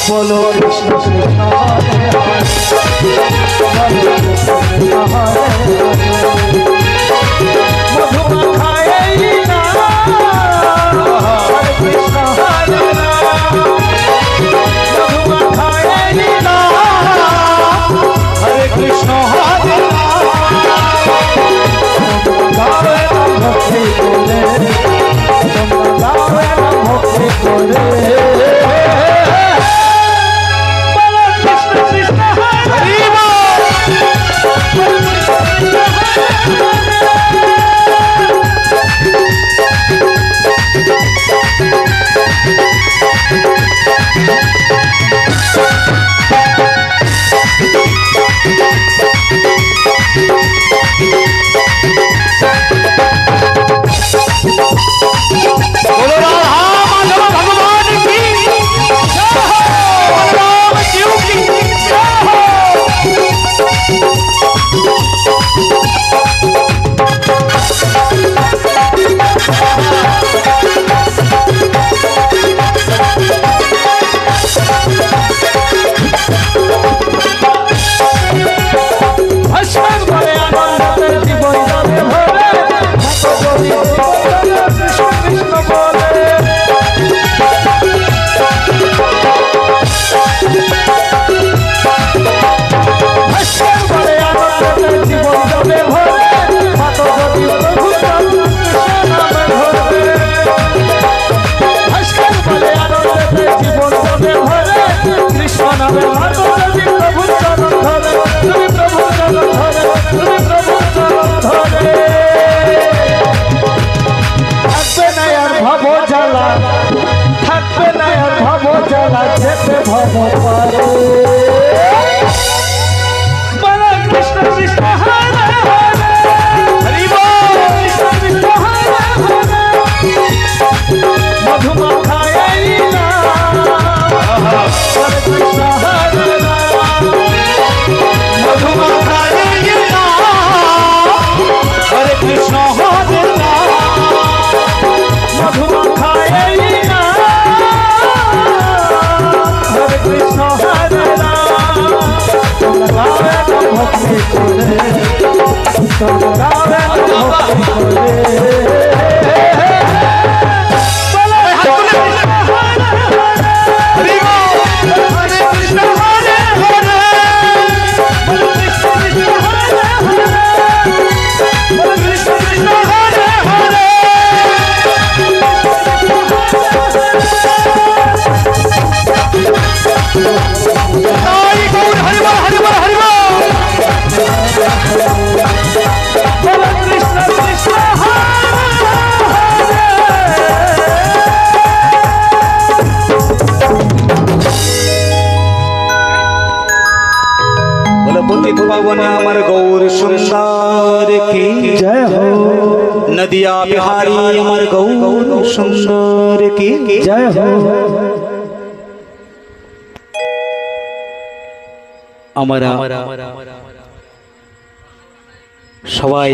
बोलो कृष्ण कृष्ण हरे हरे, बोलो कृष्ण कृष्ण हरे हरे। मधुमा खाए ना हरे कृष्ण हरे राम, मधुमा खाए ना हरे कृष्ण हरे राम। गावे ना भक्ति करे, गावे ना भक्ति करे। हरि बोल। যেতে ভব পারে বলো কৃষ্ণ কৃষ্ণ হরে হরে হরি বল কৃষ্ণ কৃষ্ণ হরে হরে মধুমাখায় না হরে কৃষ্ণ হরে রাম মধুমাখায় না হরে কৃষ্ণ হরে রাম মধুমাখায় না হরে কৃষ্ণ হরে রাম গাবে ভক্তি করে গাবে ভক্তি করে पावन अमर गौर सुंदर की जय हो नदिया बिहारी अमर गौर सुंदर की जय हो हमारा সবাই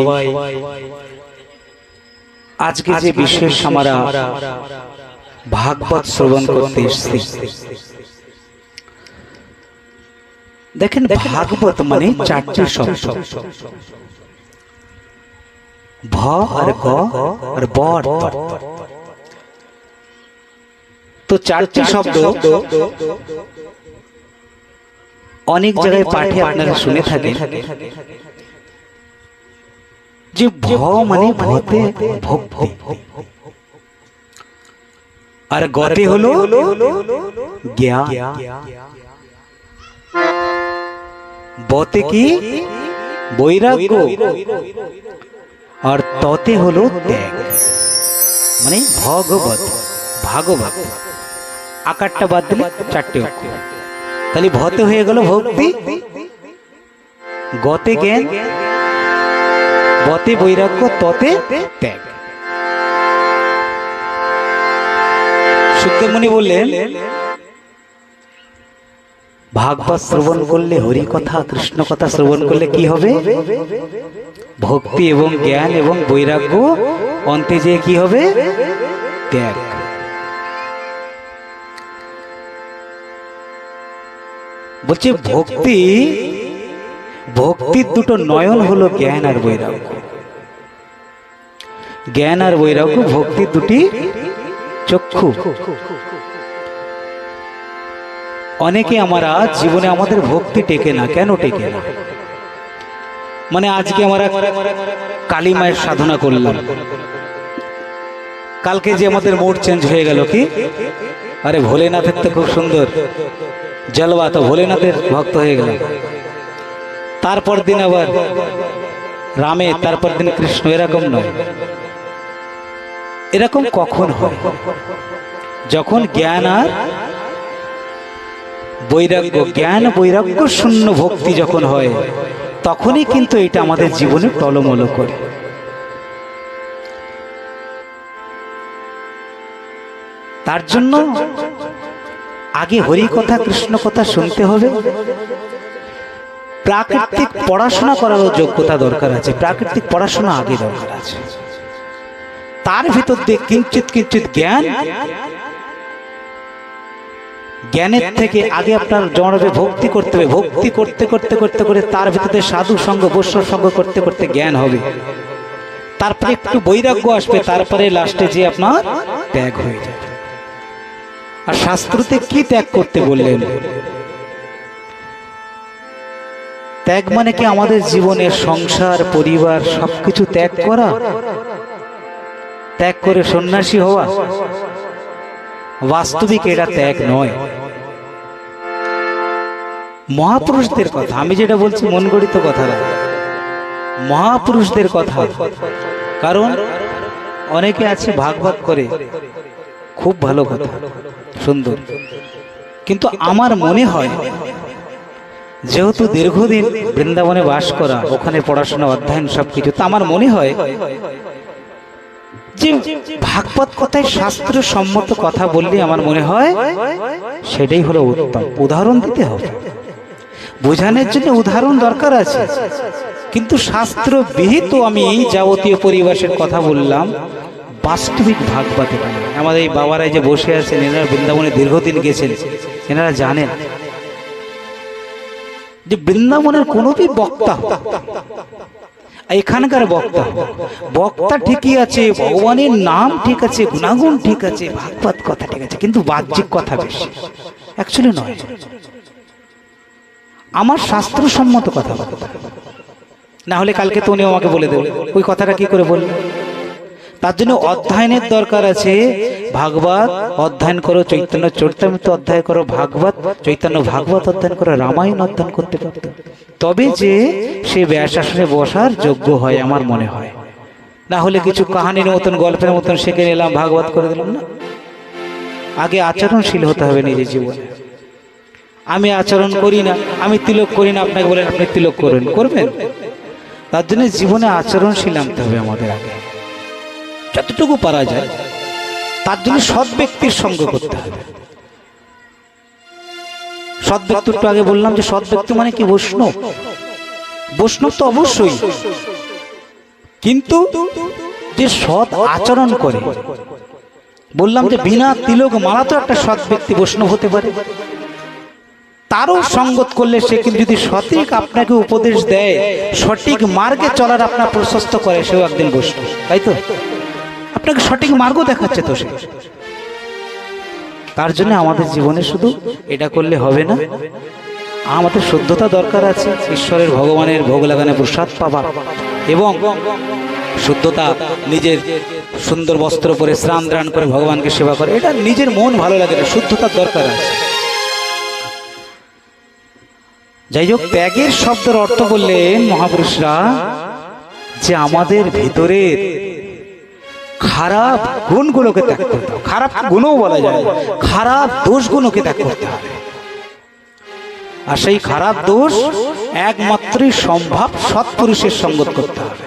আজকে যে বিশেষ আমরা ভাগবত শ্রবণ করতে এসেছি দেখেন ভাগবত মানে চারটি শব্দ ভ আর গ আর ব তো চারটি শব্দ অনেক জায়গায় পাঠে আপনারা শুনে থাকেন যে ভ মানে ভতে ভক্তি আর গতে হলো জ্ঞান বতে কি বৈরাগ্য আর ততে হলো ত্যাগ মানে ভগবত ভাগবত আকারটা বাদ দিলে চারটে অক্ষর তাহলে ভতে হয়ে গেল ভক্তি গতে জ্ঞান বতে বৈরাগ্য ততে ত্যাগ সুখদেব মুনি বললেন ভাগবত শ্রবণ করলে হরি কথা কৃষ্ণ কথা শ্রবণ করলে কি হবে ভক্তি এবং জ্ঞান এবং বৈরাগ্য অন্তে যে কি হবে ত্যাগ বলছে ভক্তি ভক্তির দুটো নয়ন হলো জ্ঞান আর বৈরাগ্য জ্ঞান আর বৈরাগ্য ভক্তির দুটি চক্ষু অনেকে আমরা জীবনে আমাদের ভক্তি টেকে না কেন টেকে না মানে আজকে আমরা কালী মায়ের সাধনা করলাম কালকে যে আমাদের মুড চেঞ্জ হয়ে গেল কি আরে ভোলেনাথের তো খুব সুন্দর জলবা তো ভোলেনাথের ভক্ত হয়ে গেল তারপর দিন আবার রামের তারপর দিন কৃষ্ণ এরকম নয় এরকম কখন হয় যখন জ্ঞান আর বৈরাগ্য জ্ঞান বৈরাগ্য শূন্য ভক্তি যখন হয় তখনই কিন্তু এটা আমাদের জীবনে টলমল করে তার জন্য আগে হরি কথা কৃষ্ণ কথা শুনতে হবে প্রাকৃতিক পড়াশোনা করারও যোগ্যতা দরকার আছে প্রাকৃতিক পড়াশোনা আগে দরকার আছে তার ভিতর দিয়ে কিঞ্চিত কিঞ্চিত জ্ঞান জ্ঞানের থেকে আগে আপনার জমাবে ভক্তি করতে হবে ভক্তি করতে করতে করতে করে তার ভিতরে সাধু সঙ্গ বৈষ্ণব সঙ্গ করতে করতে জ্ঞান হবে তারপরে একটু বৈরাগ্য আসবে তারপরে লাস্টে যে আপনার ত্যাগ হয়ে যাবে আর শাস্ত্রতে কি ত্যাগ করতে বললেন ত্যাগ মানে কি আমাদের জীবনের সংসার পরিবার সবকিছু ত্যাগ করা ত্যাগ করে সন্ন্যাসী হওয়া বাস্তবিক এটা ত্যাগ নয় মহাপুরুষদের কথা আমি যেটা বলছি মন গড়িত কথা না মহাপুরুষদের কথা কারণ অনেকে আছে ভাগ ভাগ করে খুব ভালো কথা সুন্দর কিন্তু আমার মনে হয় যেহেতু দীর্ঘদিন বৃন্দাবনে বাস করা, ওখানে পড়াশোনা অধ্যয়ন সবকিছু, তা আমার মনে হয় যে ভাগবত কথায় শাস্ত্র সম্মত কথা বললে আমার মনে হয় সেটাই হলো উত্তম। উদাহরণ দিতে হবে, বোঝানোর জন্য উদাহরণ দরকার আছে, কিন্তু শাস্ত্র বিহিত আমি এই যাবতীয় পরিবেশের কথা বললাম, বাস্তবিক ভাগবতে নয়। আমাদের এই বাবারাই যে বসে আছেন, এনারা বৃন্দাবনে দীর্ঘদিন গেছেন, এনারা জানেন যে বৃন্দাবনের কোন বক্তা, এখানকার বক্তা ঠিকই আছে, ভগবানের নাম ঠিক আছে, গুণাগুণ ঠিক আছে, ভাগবত কথা ঠিক আছে, কিন্তু বাহ্যিক কথা বেশি অ্যাকচুয়ালি নয়। আমার শাস্ত্রসম্মত কথা বলতে, না হলে কালকে তো উনি আমাকে বলে দেবে ওই কথাটা কি করে বললেন। তার জন্য অধ্যয়নের দরকার আছে। ভাগবত অধ্যয়ন করো, চৈতন্য চরিতামৃত অধ্যয়ন করো, ভাগবত চৈতন্য ভাগবত অধ্যয়ন করো, রামায়ণ অধ্যয়ন করতে পারত, তবে যে সে ব্যাসাসনে বসার যোগ্য হয় আমার মনে হয়। না হলে কিছু কাহানির মতন, গল্পের মতন শিখে নিলাম, ভাগবত করে দিলাম না। আগে আচরণশীল হতে হবে নিজের জীবনে। আমি আচরণ করি না, আমি তিলক করি না, আপনাকে বলেন আপনি তিলক করবেন? তার জন্য জীবনে আচরণশীল আনতে হবে আমাদের আগে, যতটুকু পারা যায়। তার জন্য সৎ ব্যক্তির সঙ্গ করতে হবে। সৎ ব্যক্তি একটু আগে বললাম যে সৎ ব্যক্তি মানে কি? বৈষ্ণব। বৈষ্ণব তো অবশ্যই, কিন্তু যে সৎ আচরণ করে, বললাম যে বিনা তিলক মালা তো একটা সৎ ব্যক্তি বৈষ্ণব হতে পারে। তারও সঙ্গত করলে সে কিন্তু যদি সঠিক আপনাকে উপদেশ দেয়, সঠিক মার্গে চলার আপনার প্রশস্ত করে, সেও একদিন বৈষ্ণব, তাই তো? আপনাকে সঠিক মার্গ দেখাচ্ছে তো সে। তার জন্য আমাদের জীবনে শুধু এটা করলে হবে না, আমাদের শুদ্ধতা দরকার আছে। ঈশ্বরের ভগবানের ভোগ লাগানে প্রসাদ পাবা, এবং শুদ্ধতা, নিজের সুন্দর বস্ত্র পরে স্নান দান করে ভগবানকে সেবা করে, এটা নিজের মন ভালো লাগে না, শুদ্ধতার দরকার আছে। যাই হোক, ত্যাগের শব্দের অর্থ বললেন মহাপুরুষরা যে আমাদের ভিতরের খারাপ গুণগুলোকে ত্যাগ করতে হবে। খারাপ গুণও বলা যায়, খারাপ দোষগুলোকে ত্যাগ করতে হবে। আর সেই খারাপ দোষ একমাত্রই সম্ভব সৎপুরুষের সঙ্গত করতে হবে।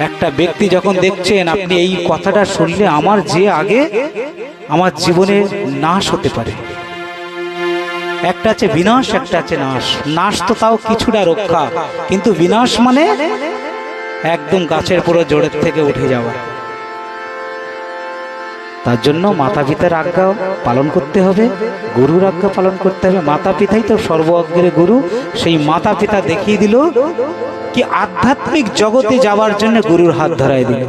একটা ব্যক্তি যখন দেখছেন আপনি এই কথাটা শুনলে আমার যে আগে আমার জীবনে নাশ হতে পারে, একটা আছে বিনাশ, একটা আছে নাশ। নাশ তো তাও কিছুটা রক্ষা, কিন্তু বিনাশ মানে একদম গাছের পুরো জড়ের থেকে উঠে যাওয়া। তার জন্য মাতা পিতার আজ্ঞা পালন করতে হবে, গুরুর আজ্ঞা পালন করতে হবে। মাতা পিতাই তো সর্বজ্ঞের গুরু। সেই মাতা পিতা দেখিয়ে দিল কি আধ্যাত্মিক জগতে যাওয়ার জন্য গুরুর হাত ধরাই দিল,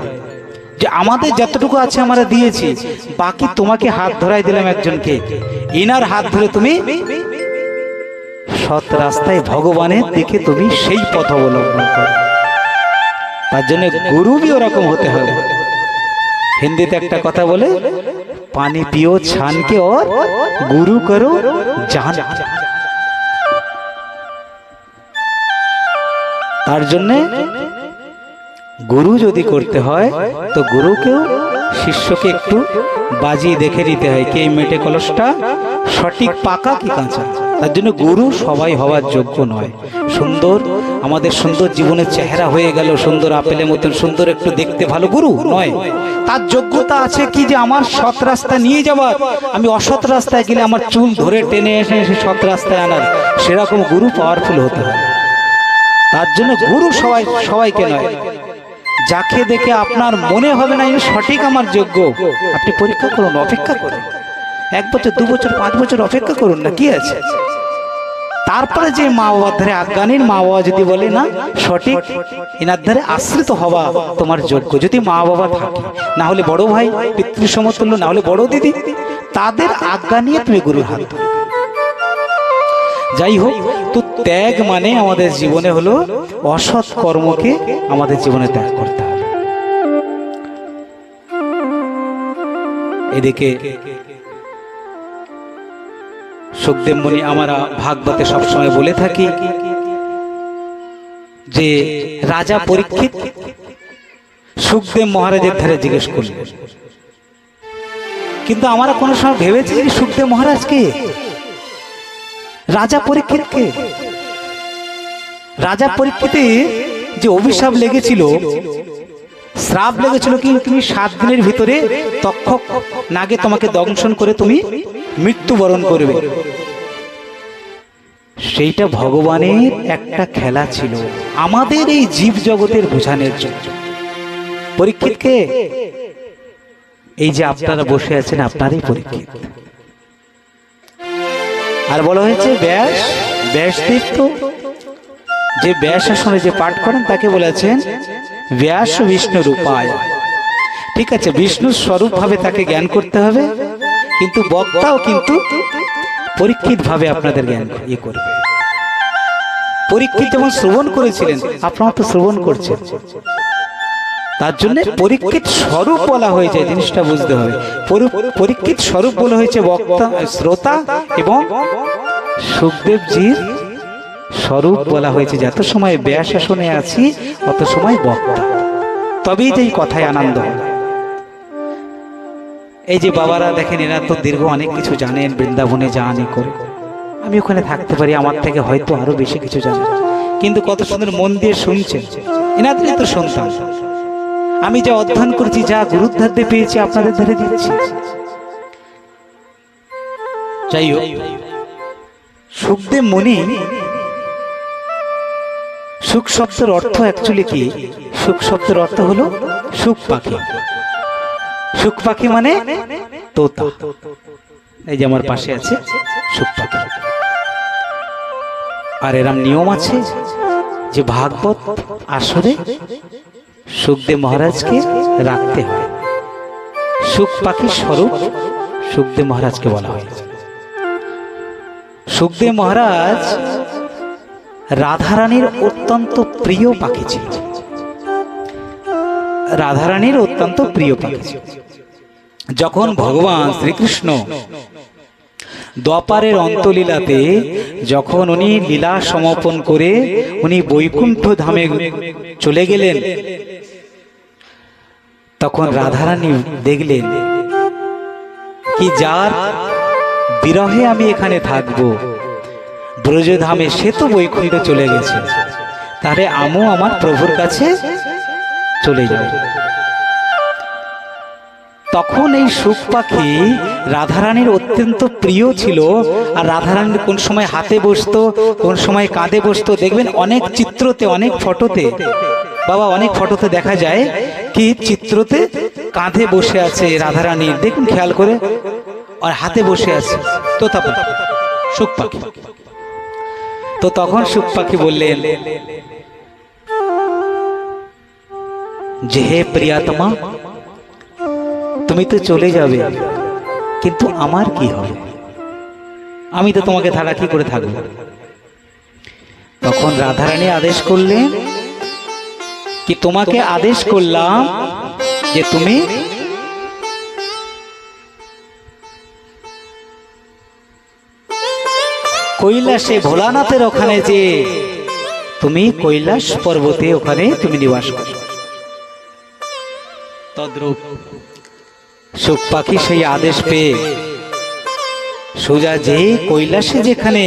যে আমাদের যতটুকু আছে আমরা দিয়েছি, বাকি তোমাকে হাত ধরাই দিলাম একজনকে, ইনার হাত ধরে তুমি সৎ রাস্তায় ভগবানের দিকে তুমি সেই পথ অবলম্বন করো। তার জন্য গুরু भी ওরকম হতে হবে। হিন্দিতে একটা কথা বলে, পানি পিও ছান কে और গুরু করো জান। তার জন্য গুরু যদি করতে হয় তো গুরুকেও শিষ্যকে একটু বাজিয়ে দেখে নিতে হয় কি এই মেটে কলসটা সঠিক পাকা কি কাঁচা। তার জন্য গুরু সবাই হওয়ার যোগ্য নয়। সুন্দর আমাদের সুন্দর জীবনের চেহারা হয়ে গেল, সুন্দর আপেলের মতন সুন্দর একটু দেখতে ভালো, গুরু নয়। তার যোগ্যতা আছে কি যে আমার সৎ রাস্তা নিয়ে যাওয়ার, আমি অসৎ রাস্তায় গেলে আমার চুল ধরে টেনে এসে সৎ রাস্তায় আনার, সেরকম গুরু পাওয়ারফুল হতে হবে। তার জন্য গুরু সবাইকে নয়। যাকে দেখে আপনার মনে হবে না সঠিক আমার যোগ্য, আপনি পরীক্ষা করুন, অপেক্ষা করুন, 1 বছর 2 বছর 5 বছর অপেক্ষা করুন না, কি আছে। তারপরে যে মা বাবার ধারে আজ্ঞানীর মা বাবা যদি বলে না সঠিক, এনার ধারে আশ্রিত হওয়া তোমার যোগ্য, যদি মা বাবা থাকে, না হলে বড় ভাই পিতৃ সমতুল্য, না হলে বড় দিদি, তাদের আজ্ঞা নিয়ে তুমি গুরুর হাত ধরো। যাই হোক, তো ত্যাগ মানে আমাদের জীবনে হলো অসৎ কর্মকে আমাদের জীবনে ত্যাগ করতে হবে। এদিকে সুখদেব মুনি আমরা ভাগবতে সবসময় বলে থাকি যে রাজা পরীক্ষিত সুখদেব মহারাজের ধারে জিজ্ঞেস করলেন কিন্তু আমরা কোনো সময় ভেবেছি যে সুখদেব মহারাজকে, রাজা পরীক্ষিতকে, রাজা পরীক্ষিতে যে অভিশাপ লেগেছিল, শ্রাপ লেগেছিল কি তুমি 7 দিনের ভিতরে তক্ষক নাগে তোমাকে দংশন করে তুমি মৃত্যুবরণ করবে, সেইটা ভগবানের একটা খেলা ছিল আমাদের এই জীব জগতের বোঝানোর জন্য। পরীক্ষিতকে, এই যে আপনারা বসে আছেন আপনারই পরীক্ষিত। আর বলা হয়েছে ব্যাস, ব্যাসদেব তো যে ব্যাস আসনে যে পাঠ করেন তাকে বলেছেন ব্যাস বিষ্ণুর উপায়। ঠিক আছে, বিষ্ণুর স্বরূপ ভাবে তাকে জ্ঞান করতে হবে, কিন্তু বক্তাও কিন্তু পরীক্ষিত ভাবে আপনাদের জ্ঞান করবে। পরীক্ষিত যেমন শ্রবণ করেছিলেন, আপনারা তো শ্রবণ করছেন, তার জন্য পরীক্ষিত স্বরূপ বলা হয়েছে। জিনিসটা বুঝতে হবে, পরীক্ষিত স্বরূপ বলা হয়েছে বক্তা, শ্রোতা এবং সুখদেবজির স্বরূপ বলা হয়েছে। যত সময় ব্যাস আসনে আছি অত সময় বক্তা, তবেই যে কথায় আনন্দ হয়। এই যে বাবারা দেখেন, এরা তো দীর্ঘ অনেক কিছু জানেন, বৃন্দাবনে যান করে, আমি ওখানে থাকতে পারি, আমার থেকে হয়তো আরো বেশি কিছু জানেন, কিন্তু কত সুন্দর মন দিয়ে শুনছেন, এনাদেরই তো সন্তান। আমি যা অধ্যয়ন করছি, যা গুরুর ধারে পেয়েছি আপনাদের ধারে দিচ্ছি। যাই হোক, সুখদেব মুনি, সুখ শব্দের অর্থ অ্যাকচুয়ালি কি? সুখ শব্দের অর্থ হলো সুখ পাখি। সুখ পাখি মানে তোতা। এই যে আমার পাশে আছে সুখ পাখি। আর এরম নিয়ম আছে যে ভাগবত আসরে সুখদেব মহারাজকে রাখতে হয়। সুখ পাখির স্বরূপ সুখদেব মহারাজকে বলা হয়েছে। সুখদেব মহারাজ রাধারানীর অত্যন্ত প্রিয় পাখি ছিল। রাধারানীর অত্যন্ত প্রিয় পাখি ছিল। যখন ভগবান শ্রীকৃষ্ণ দ্বাপারের অন্তলীলাতে যখন উনি লীলা সমাপন করে উনি বৈকুণ্ঠ ধামে চলে গেলেন, তখন রাধারানী দেখলেন কি যার বিরহে আমি এখানে থাকবো, ব্রজধামে সে তো বৈকুণ্ঠে চলে গেছে, তাহলে আমিও আমার প্রভুর কাছে চলে যাব। তখন এই সুখ পাখি রাধারানীর অত্যন্ত প্রিয় ছিল। আর রাধারানীর কোন সময় হাতে বসতো, কোন সময় কাঁধে বসতো, দেখবেন অনেক চিত্রতে, অনেক ফটোতে, বাবা অনেক ফটোতে দেখা যায় কি চিত্রতে কাঁধে বসে আছে রাধারানীর, দেখুন খেয়াল করে, আর হাতে বসে আছে তোতা পাখি, সুখ পাখি। তো তখন সুখ পাখি বললেন যে হে প্রিয়াতমা, তুমি তো চলে যাবে, কিন্তু আমার কি হবে? আমি তো তোমাকে ছাড়া কি করে থাকবো? তখন রাধারানী আদেশ করলেন কি তোমাকে আদেশ করলাম যে তুমি কৈলাসে ভোলানাথের ওখানে যে তুমি কৈলাস পর্বতে ওখানে তুমি নিবাস করো। তদ্রূপ সুখ পাখি সেই আদেশ পেয়ে সোজা যে কৈলাসে, যেখানে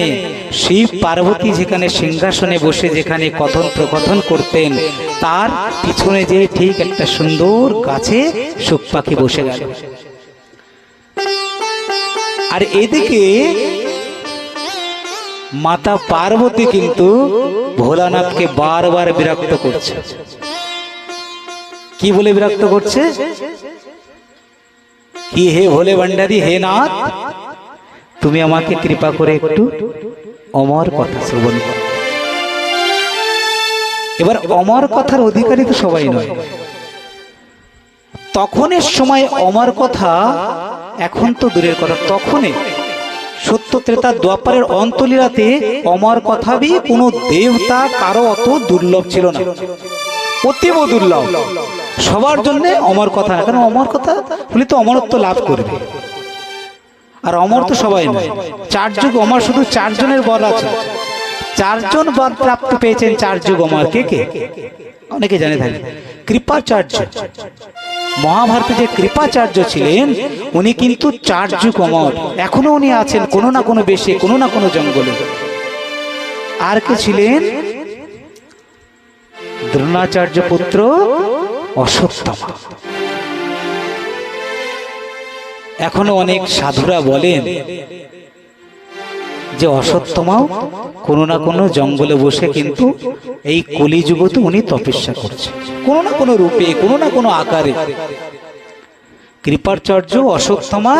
শিব পার্বতী যেখানে সিংহাসনে বসে যেখানে কথন প্রকথন করতেন, তার পিছনে যে ঠিক একটা সুন্দর গাছে সুখ পাখি বসে গেল। আর এদিকে মাতা পার্বতী কিন্তু ভোলানাথকে বারবার বিরক্ত করছে। কি বলে বিরক্ত করছে? কি হে ভোলে ভান্ডারী, হে নাথ, তুমি আমাকে কৃপা করে একটু অমর কথা শ্রবণ করো। এবার অমর কথার অধিকারী তো সবাই নয়। তখনের সময় অমর কথা, এখন তো দূরের কথা, তখনে সত্য ত্রেতা দ্বাপারের অন্তলীলাতে অমর কথা বি কোনো দেবতা কারো অত দুর্লভ ছিল না, অতীব দুর্লভ। সবার জন্য অমর কথা, কারণ অমর কথা হলে তো অমরত্ব লাভ করবে। আর অমর তো সবাই নয়, 4 যুগ অমর, শুধু 4 জনের বর আছে। 4 জন বর প্রাপ্ত পেয়েছেন 4 যুগ অমর। কে কে? অনেকে জানে থাকে, কৃপাচার্য, মহাভারতে যে কৃপাচার্য ছিলেন উনি কিন্তু 4 যুগ অমর, এখনো উনি আছেন কোনো না কোনো বেশে, কোনো না কোনো জঙ্গলে। আর কে ছিলেন? দ্রোণাচার্য পুত্র অশ্বত্থামা। এখনো অনেক সাধুরা বলেন যে অশ্বত্থামাও কোনো না কোনো জঙ্গলে বসে কিন্তু এই কলিযুগতে উনি তপস্যা করছে, কোনো না কোনো রূপে, কোনো না কোনো আকারে। কৃপাচার্য, অশ্বত্থামা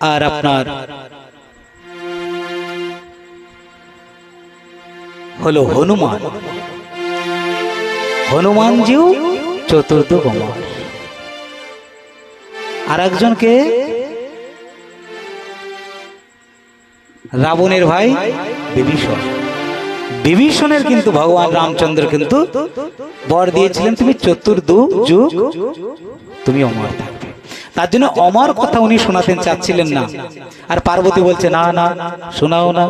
আর আপনার হলো হনুমান। হনুমানজিও চতুর্থ অমর। আর একজনকে রাবণের ভাই বিভীষণ। বিভীষণের কিন্তু ভগবান রামচন্দ্র কিন্তু বর দিয়েছিলেন তুমি চতুর্যুগ তুমি অমর থাকবে। তার জন্য অমর কথা উনি শোনাতেন চাচ্ছিলেন না। আর পার্বতী বলছে না না শোনাও না,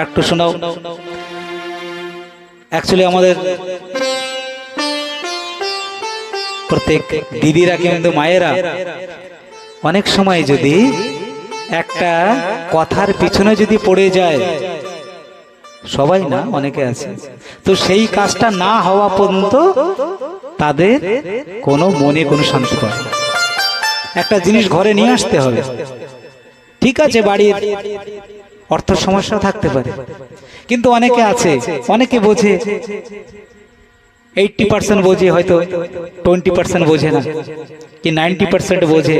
একটু শোনাও। অ্যাকচুয়ালি আমাদের প্রত্যেক দিদিরা কিন্তু মায়েরা অনেক সময় যদি একটা কথার পিছনে যদি পড়ে যায়, সবাই না অনেকে আছে, তো সেই কাজটা না হওয়া পর্যন্ত তাদের কোনো মনে কোনো শান্তি পায় না। একটা জিনিস ঘরে নিয়ে আসতে হবে, ঠিক আছে বাড়ির অর্থ সমস্যা থাকতে পারে, কিন্তু অনেকে আছে, অনেকে বোঝে 80% বোঝে, হয়তো 20% বোঝে না, কি 90% বোঝে,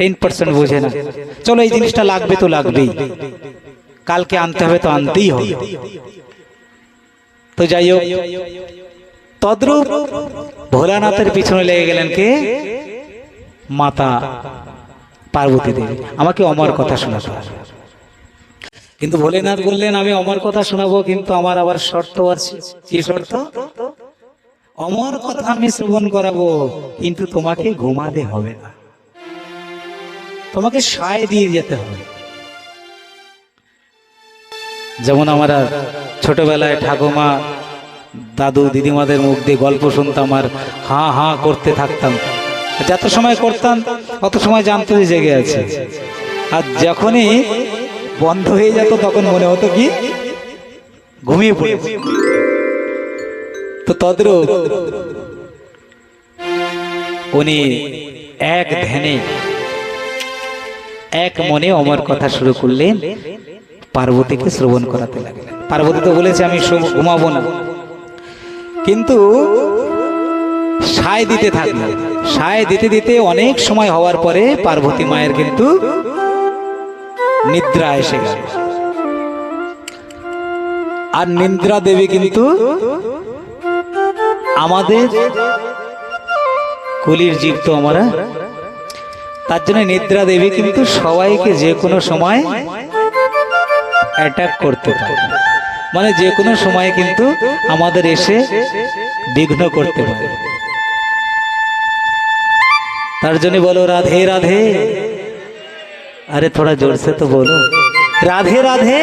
10% বোঝে না। চলো এই জিনিসটা লাগবে তো লাগবেই, কালকে আনতে হবে তো আনতেই হবে। তো যাই হোক, তদ্রূপ ভোলানাথের পিছনে লেগে গেলেন কে? মাতা পার্বতী দেবী। আমাকে অমর কথা শোনাতে হবে। কিন্তু ভোলেনাথ বললেন আমি অমর কথা শোনাবো, কিন্তু আমার আবার শর্ত আছে। কি শর্ত? অমর কথা আমি শ্রবণ করাবো, কিন্তু তোমাকে ঘুমাতে হবে না, তোমাকে সায় দিয়ে যেতে হবে। যেমন আমরা ছোটবেলায় ঠাকুমা, দাদু, দিদিমাদের মুখ দিয়ে গল্প শুনতাম আর হাঁ হাঁ করতে থাকতাম। যত সময় করতাম অত সময় জানতো যে জেগে আছে, আর যখনই বন্ধ হয়ে যেত তখন মনে হতো কি ঘুমিয়ে পড়ে। তো তদ্রূপ উনি এক ধ্যানে এক মনে অমর কথা শুরু করলেন, পার্বতীকে শ্রবণ করাতে লাগলেন। পার্বতী তো বলেছে আমি ঘুমাবো না, কিন্তু সায় দিতে থাকলো। সায় দিতে দিতে অনেক সময় হওয়ার পরে পার্বতী মায়ের কিন্তু নিদ্রা এসে গেল। আর নিদ্রা দেবী কিন্তু আমাদের কুলির জীব তো আমরা, তার জন্য নিদ্রা দেবী কিন্তু সবাইকে যে কোনো সময় অ্যাটাক করতে পারে, মানে যে কোনো সময় কিন্তু আমাদের এসে বিঘ্ন করতে পারে। তার জন্য বলো রাধে রাধে। अरे थोड़ा जोर से तो बोलो राधे राधे।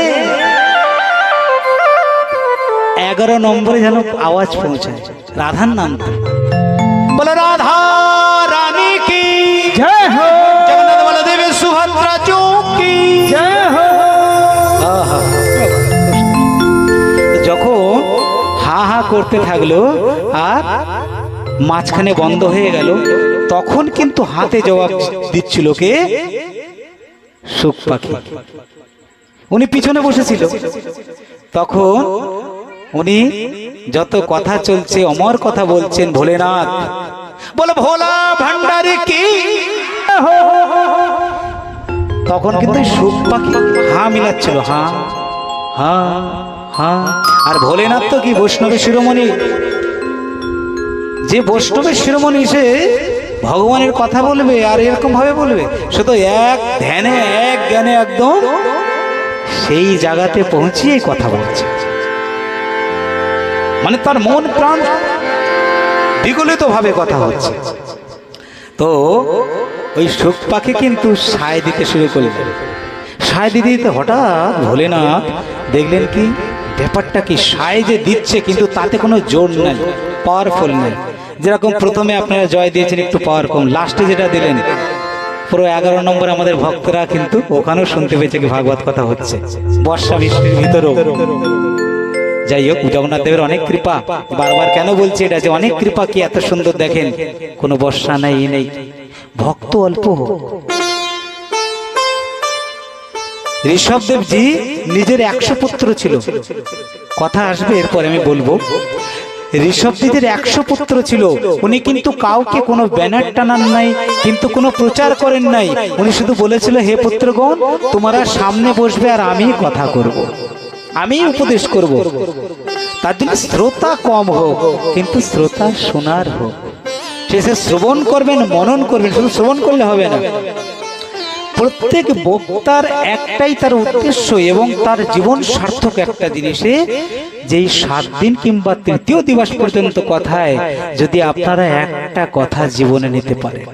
11 নম্বরে যেন আওয়াজ পৌঁছায় রাধার নাম। বলো রাধা রানী কি जय हो, জগন্নাথ বলদেব সুভদ্রা চৌকি जय हो। যখন হা হা করতে থাকলো আর মাঝখানে বন্ধ হয়ে গেল, তখন কিন্তু হাতে জবাব দিচ্ছিল কে? শুক পাখি। উনি পিছনে বসেছিল, তখন উনি যত কথা চলছে অমর কথা বলছেন ভোলেনাথ, বলো ভোলা ভান্ডারী কি, তখন কিন্তু শুক পাখি হা মিলাচ্ছিল, হা হা হা। আর ভোলেনাথ তো কি বৈষ্ণবের শিরোমণি, যে বৈষ্ণবের শিরোমণি সে ভগবানের কথা বলবে আর এরকম ভাবে বলবে, সে তো এক ধ্যানে এক জ্ঞানে একদম সেই জায়গাতে পৌঁছিয়ে কথা বলছে, মানে তার মন প্রাণ বিগলিত ভাবে কথা হচ্ছে। তো ওই শুক পাখি কিন্তু সায় দিতে শুরু করলেন। সায় দিতে দিতে হঠাৎ ভোলেনাথ দেখলেন কি ব্যাপারটা কি, সায় যে দিচ্ছে কিন্তু তাতে কোনো জোর নাই, পাওয়ারফুল নাই। যেরকম প্রথমে আপনারা জয় দিয়েছেন একটু পাওয়ার কম, লাস্টে যেটা দিলেন পুরো 11 নম্বর আমাদের ভক্তরা কিন্তু ওখানেও শুনতে পেয়েছে কি ভাগবত কথা হচ্ছে বর্ষা বৃষ্টির ভিতরেও। যাই হোক, জগন্নাথ দেবের অনেক কৃপা। বারবার কেন বলছি এটা, যে অনেক কৃপা, কি এত সুন্দর দেখেন, কোনো বর্ষা নাই ই নেই, ভক্ত অল্প হোক। ঋষভদেবজি নিজের 100 পুত্র ছিল, কথা আসবে এরপরে আমি বলবো। ঋষভদেবের 100 পুত্র ছিল, উনি কিন্তু কাউকে কোনো ব্যানার টানান নাই, কিন্তু কোনো প্রচার করেন নাই। উনি শুধু বলেছিল, হে পুত্রগণ, তোমরা সামনে বসবে আর আমি কথা করব, আমি উপদেশ করব। তার জন্য শ্রোতা কম হোক, কিন্তু শ্রোতা শোনার হোক। সে শ্রবণ করবেন, মনন করবেন, শুধু শ্রবণ করলে হবে না। প্রত্যেক বক্তার একটাই তার উদ্দেশ্য এবং তার জীবন সার্থক একটা জিনিসে, যেই 7 দিন কিংবা 3য় দিবস পর্যন্ত কথায় যদি আপনারা একটা কথা জীবনে নিতে পারেন,